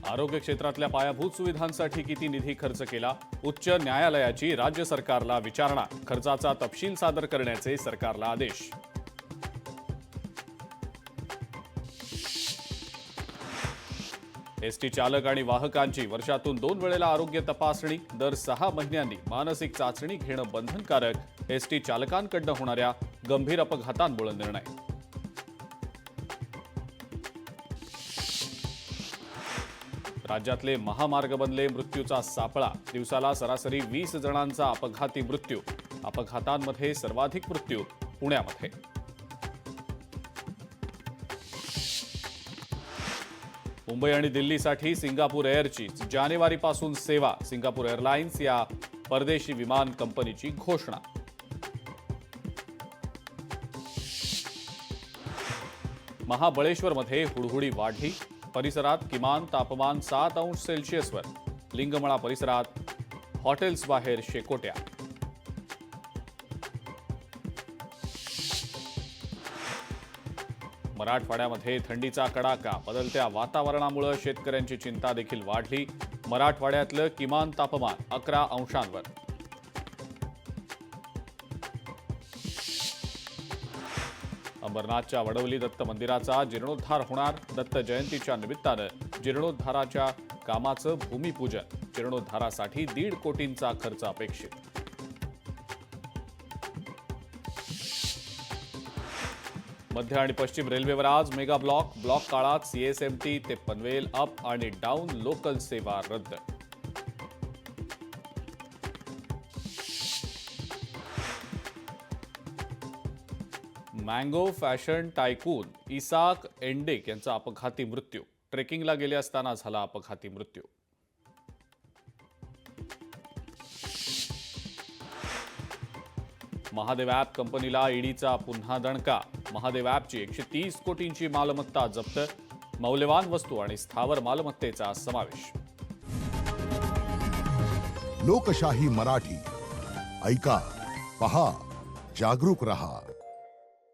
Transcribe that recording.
आरोग्य क्षेत्रातल्या पायाभूत सुविधांसाठी किती निधी खर्च केला? उच्च न्यायालयाची राज्य सरकारला विचारणा. खर्चाचा तपशील सादर करण्याचे सरकारला आदेश. एसटी चालक आणि वाहकांची वर्षातून 2 वेळेला आरोग्य तपासणी. दर 6 महिन्यांनी मानसिक चाचणी घेणं बंधनकारक. एसटी चालकांकडून होणाऱ्या गंभीर अपघातांमुळे निर्णय. राज्यातले महामार्ग बनले मृत्यूचा सापळा. दिवसाला सरासरी 20 जणांचा अपघाती मृत्यू. अपघातांमध्ये सर्वाधिक मृत्यू पुण्यामध्ये. मुंबई आणि दिल्लीसाठी सिंगापूर एअरची जानेवारीपासून सेवा. सिंगापूर एअरलाइन्स या परदेशी विमान कंपनीची घोषणा. महाबळेश्वरमध्ये हुडहुडी वाढली. परिसरात किमान तापमान 7 अंश सेल्सिअसवर. लिंगमळा परिसरात हॉटेल्स बाहेर शेकोट्या. मराठवाड्यामध्ये थंडीचा कडाका. बदलत्या वातावरणामुळे शेतकऱ्यांची चिंता देखील वाढली. मराठवाड्यातलं किमान तापमान 11 अंशांवर. अंबरनाथच्या वडवली दत्त मंदिराचा जीर्णोद्धार होणार. दत्त जयंतीच्या निमित्तानं जीर्णोद्धाराच्या कामाचं भूमिपूजन. जीर्णोद्धारासाठी 1.5 कोटींचा खर्च अपेक्षित. मध्य आणि पश्चिम रेल्वेवर आज मेगा ब्लॉक. ब्लॉक काळात सीएसएमटी ते पनवेल अप आणि डाऊन लोकल सेवा रद्द. मँगो फॅशन टायकून इसाक एंडेक यांचा अपघाती मृत्यू. ट्रेकिंगला गेले असताना झाला अपघाती मृत्यू. महादेव ॲप कंपनीला ईडीचा पुन्हा दणका. महादेव ॲपची 130 कोटींची मालमत्ता जप्त. मौल्यवान वस्तू आणि स्थावर मालमत्तेचा समावेश. लोकशाही मराठी ऐका, पहा, जागरूक रहा.